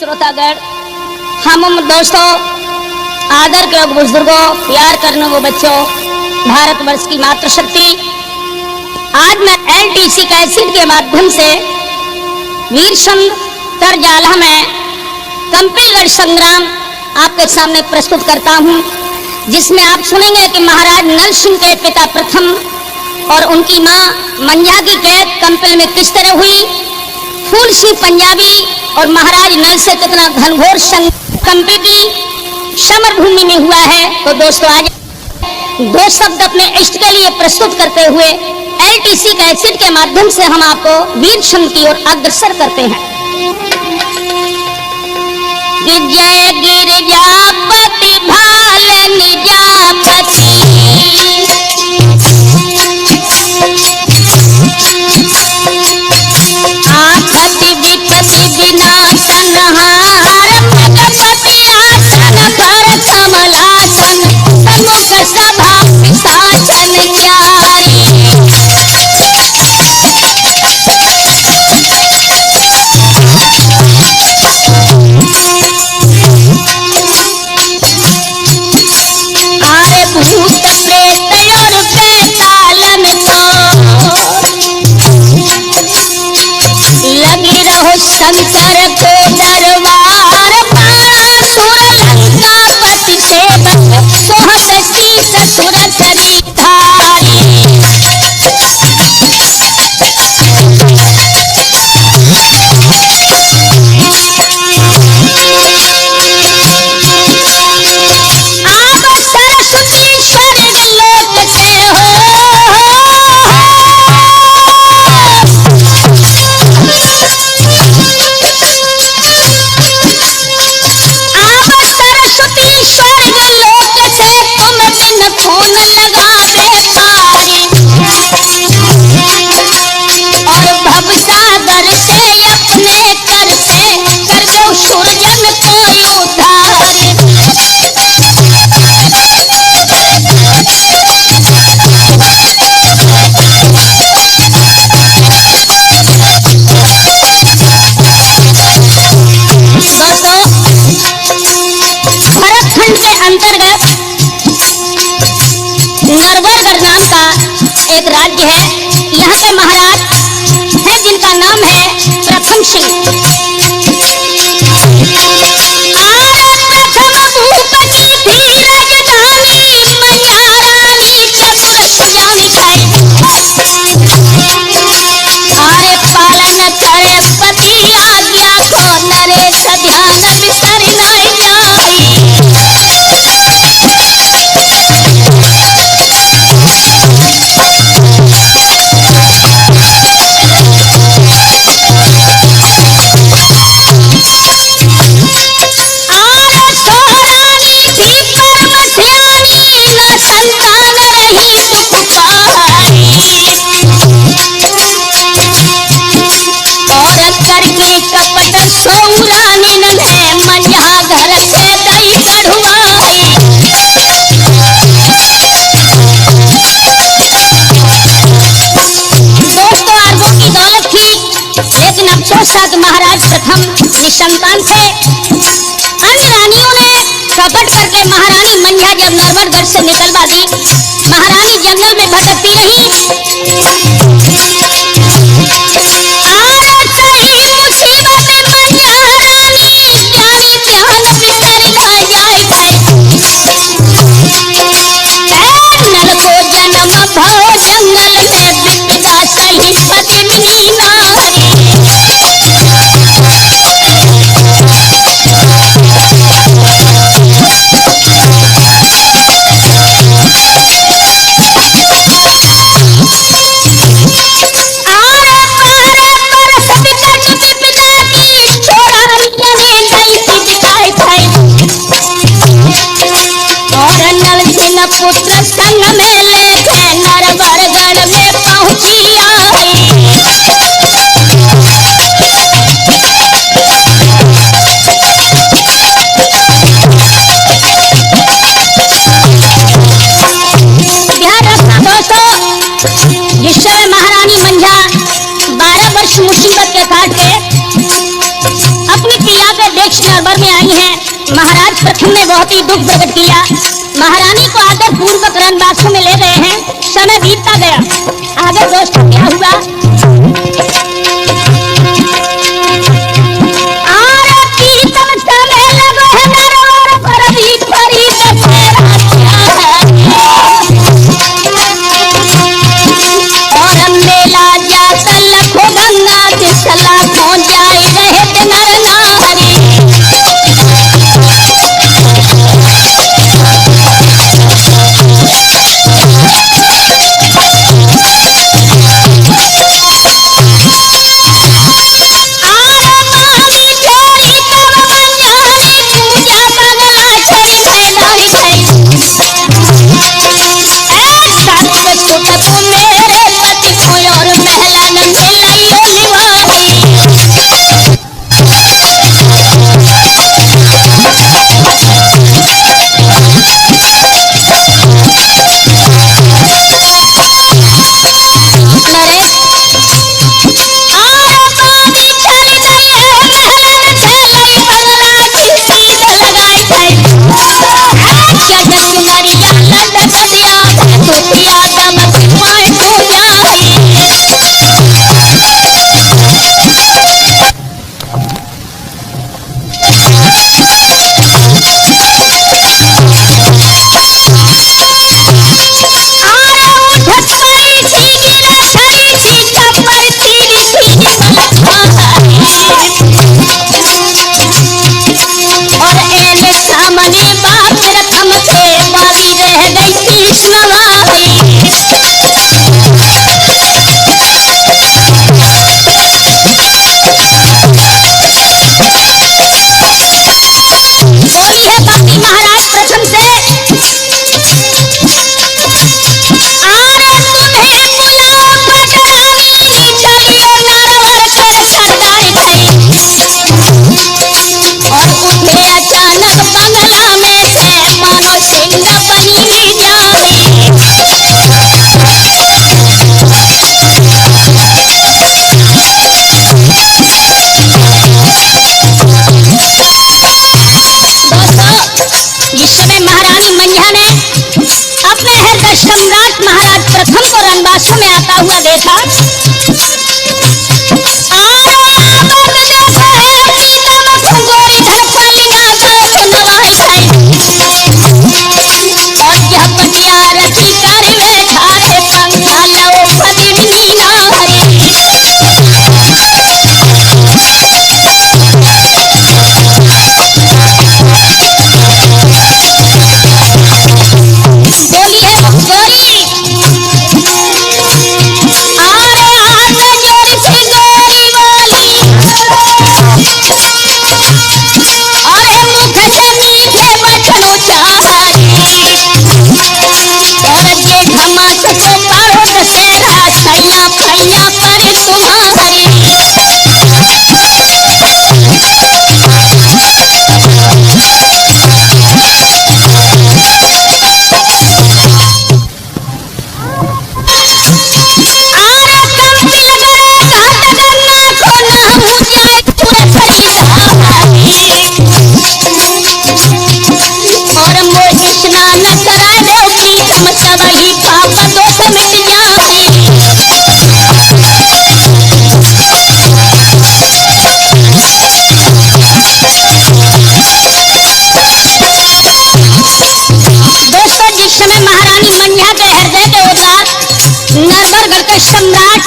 श्रोतागण, हम दोस्तों, आदर के लोग, बुजुर्गों, प्यार करने वो बच्चों, भारतवर्ष की मातृशक्ति, आज मैं एलटीसी कैसेट के माध्यम से वीर संघ तरजाला में कंपिलगढ़ संग्राम आपके सामने प्रस्तुत करता हूं, जिसमें आप सुनेंगे कि महाराज नल सिंह के पिता प्रथम और उनकी मां मंझा की कैद कंपिल में किस तरह हुई, फूल सिंह पंजाबी और महाराज नल से कितना घनघोर कंपी की समर भूमि में हुआ है। तो दोस्तों, आज दो शब्द अपने इष्ट के लिए प्रस्तुत करते हुए एलटीसी कैसेट के माध्यम से हम आपको वीर संघ की ओर अग्रसर करते हैं। जय गिरजापति भाल निजापति, आपति विपति विनाशन हार, मगपति आसन कर कमलासन, समुख सभा पिशाचन न्यारी। आरे भूत प्रेत और पैतालन को लगी रहो शंकर को दरबार, बाणासुर लंकापति सेवक सोहत शीस सुर चरिधारी। आप सरस्वती स्वर्ग लोक से हो, आप सरस्वती स्वर्ग लोक से, तुम बिन खून लगावे पारी, और भवसागर से अपने कर से कर दो सुरजन को उद्धारी। दोस्तों, भरतखंड के अंतर्गत नरवरगढ़ नाम का एक राज्य है। यहाँ के महाराज हैं जिनका नाम है प्रथम सिंह। प्रथम भूपति थी राजधानी, महारानी चतुर सुजानी खाई, आरे पालन करे पति आज्ञा को, नरेश ध्यान बिसर नहीं जाई। आरे सोरानी थी परम सियानी, न संतान रही सुख पाई, और करके कपट सौरानी ने मंझा घर से दई कढ़ुआई। दोस्तों, अरबों की दौलत थी, लेकिन अफसोस था कि महाराज प्रथम निसंतान थे। अन्य रानियों ने कपट करके महारानी मंझा जब नरवरगढ़ से निकलवा दी, महारानी जंगल में भटकती रही। मुसीबत मंझा रानी, जानी ध्यान बिसर न जाए भाई। नल को जन्म भव जंगल में, विपदा सही पद्मिनी नारी। दरबार में आई हैं। महाराज प्रथम ने बहुत ही दुख प्रकट किया। महारानी को आदर पूर्वक रणबासों में ले गए हैं। समय बीतता गया। आगे दोस्तों क्या हुआ? रणबासों में आता हुआ देखा। सम्राट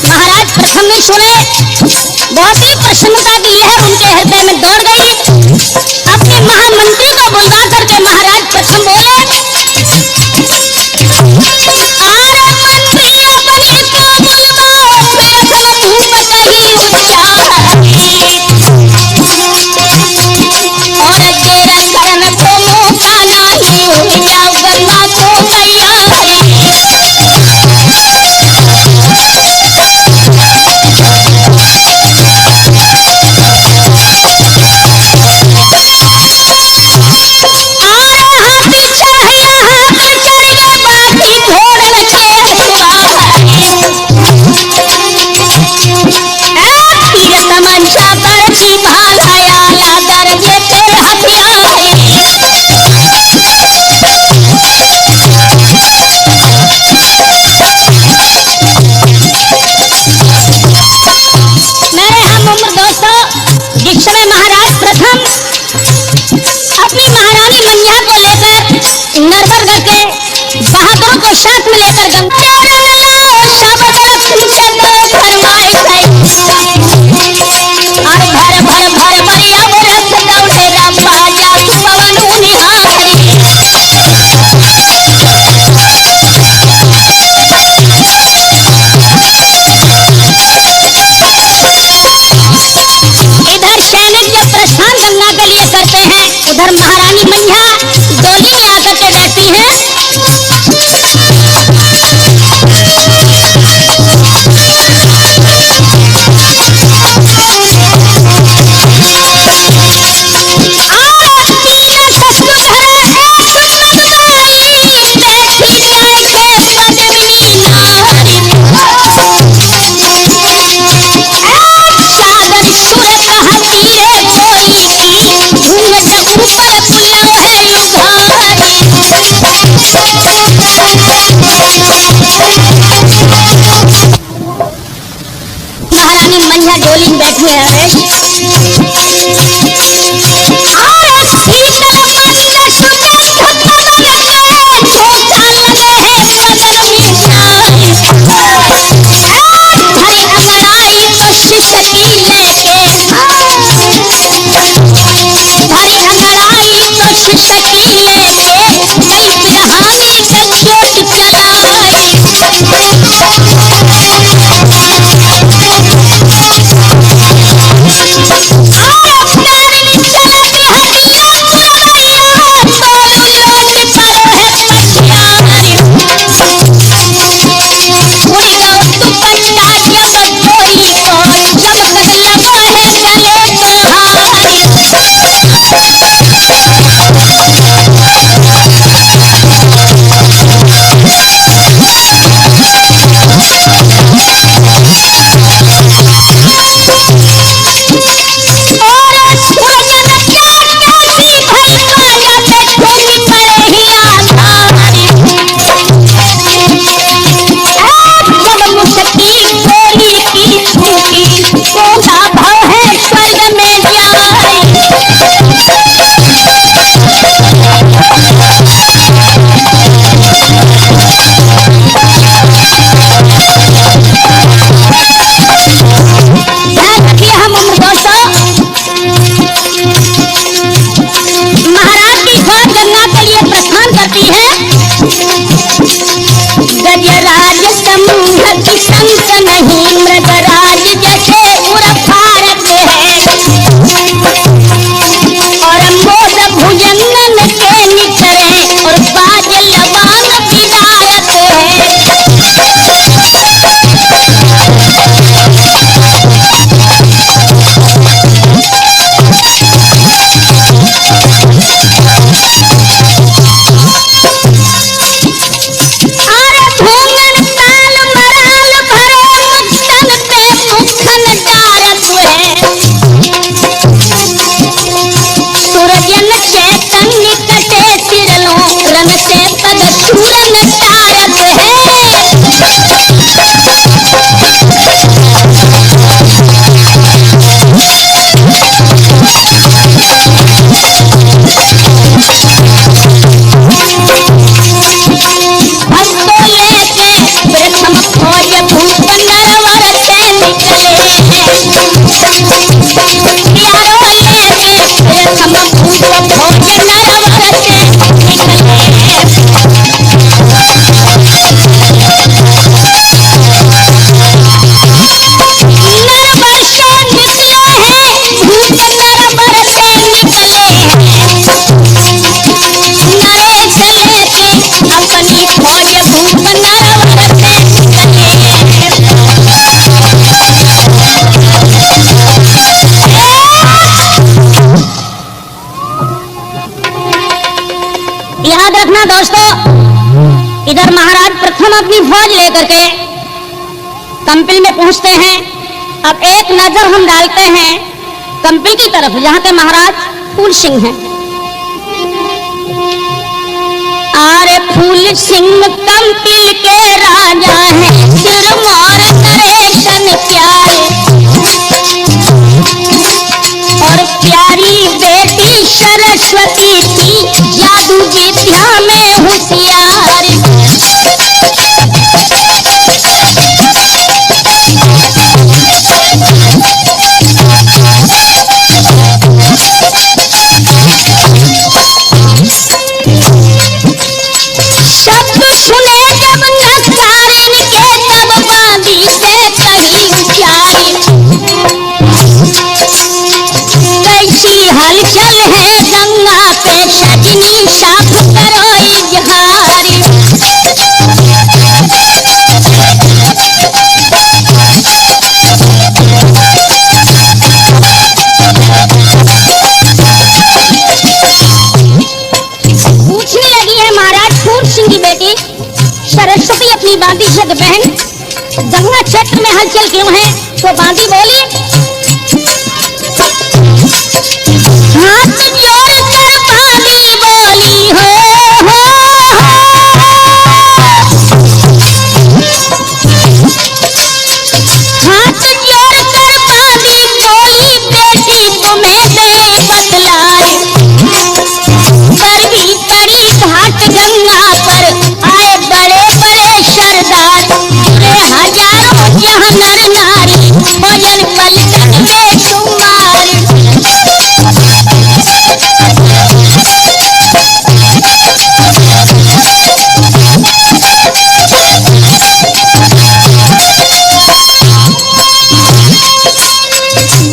महाराज प्रथम ने सुने, बहुत ही प्रसन्नता की लहर उनके हृदय में दौड़ गई। अपने महामंत्री को बुलवा करके महाराज प्रथम बोले, को साथ में लेकर गंगा सब तक चलो फरमाए गए और भर भर भर भरिया रथ दौड़े रंबा जासु पवन निहारी इधर सैनिक जब प्रस्थान गंगा के लिए करते हैं, उधर महारानी मैया डोली में आकर के रहती है। महारानी मैया डोली में बैठी है और शीतल मंद सुगंध पवन में धोखा लगे है बदन में नारी धरी अंगड़ाई तो सिसकी लेके धरी अंगड़ाई तो सिसकी लेके कई बिरहानी जब चोट चलाई गजराज समूह की संत नहीं मृगराज जैसे उरफारत है और मोद भुजंगन के निचरे और बाज लबान विदारत याद रखना दोस्तों, इधर महाराज प्रथम अपनी फौज लेकर के कंपिल में पहुंचते हैं। अब एक नजर हम डालते हैं कंपिल की तरफ, जहां के महाराज फूल सिंह हैं। आरे फूल सिंह कंपिल के राजा हैं, सिरमौर नरेशन प्यारे और प्यारी बेटी सरस्वती की जादू विद्या में होशियार। हलचल है गंगा पे सजनी साफ करो इजहार। पूछने लगी है महाराज फूल सिंह की बेटी सरस्वती अपनी बांदी से बहन, गंगा क्षेत्र में हलचल क्यों है? तो बांदी बोली, हाथ जोड़ कर बांदी बोली हो, हाथ जोड़ कर बांदी बोली बेटी तुम्हें दे बतलाए, पर भी पड़ी घाट गंगा पर आए बड़े बड़े सरदार, पूरे हजारों यहाँ नर नारी भोजन पलटन में शुमार।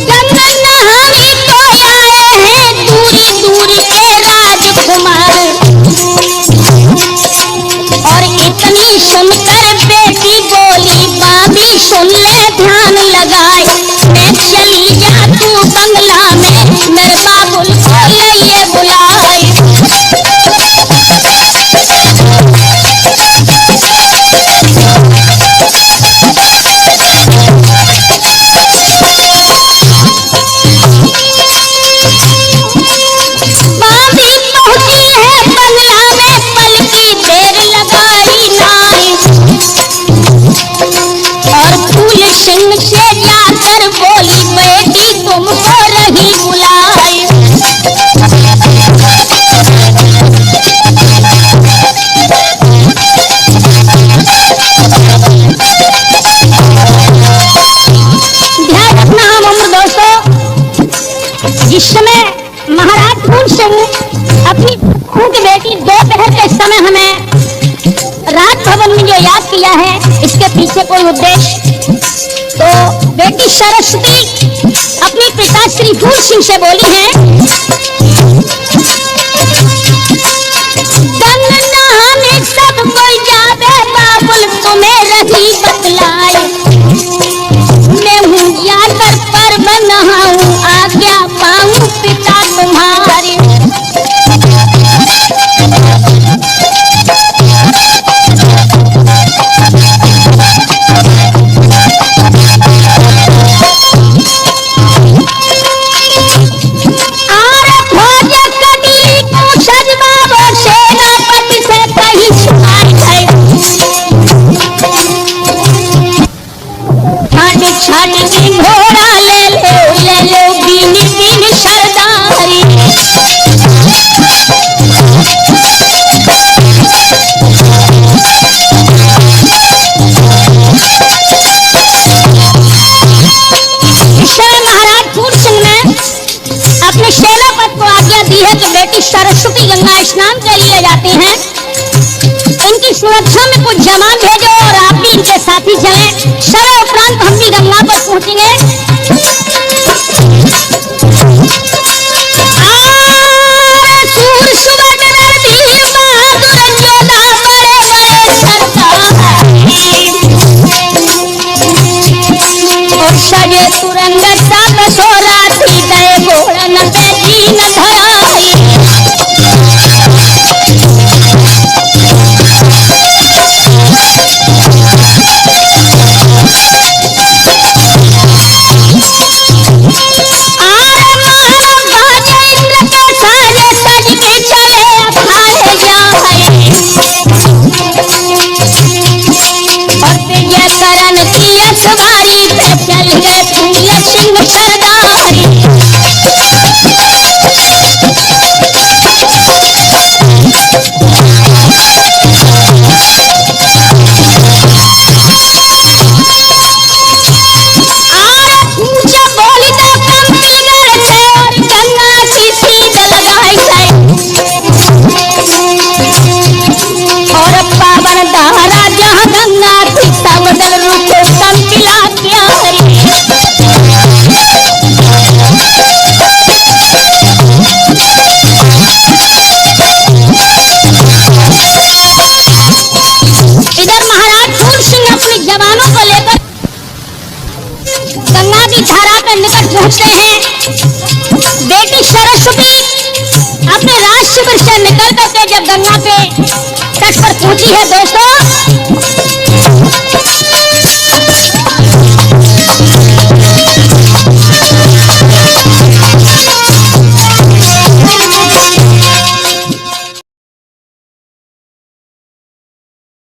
गंगा नहाने को आए हैं दूरी दूरी के राजकुमार, और इतनी सुनकर बेटी बोली बांदी सुन ले ध्यान लगाए, मैं चली जा तू बंगला में नर बाबुल को लिए बुलाए। बांदी पहुंची है बंगला में पल की देर लगाई नाई, और फूल सिंह से जाकर बोली बेटी तुमको रही बुलाई। ध्यान रखना हम उम्र दोस्तों, जिस समय महाराज फूल सिंह अपनी फूल की बेटी दोपहर के समय हमें राज भवन में जो याद किया है, इसके पीछे कोई उद्देश्य। तो बेटी सरस्वती अपने पिता श्री फूल सिंह से बोली है, गंगा नहाने सब कोई जावे बाबुल तुम्हें रही बतलाए, मैं हूँ जाकर पर्व नहाऊं आज्ञा पाऊं पिता तुम्हारे। छाट की घोड़ा ले लो बीन बीन सरदारी, महाराज फूल सिंह ने अपने सेनापति को आज्ञा दी है कि बेटी सरस्वती गंगा स्नान के लिए जाती हैं, इनकी सुरक्षा में कुछ जवान भेजो और आप भी इनके साथी चलें, समय उपरांत हम भी गंगा पर पहुंचेंगे। सूर सुवर्ण रणधीर बहादुर योद्धा बड़े बड़े सरदार, और सजे तुरंग सात सोराठी गए घोड़न पे जीन धराई। करके जब गंगा के तट पर पहुंची है दोस्तों,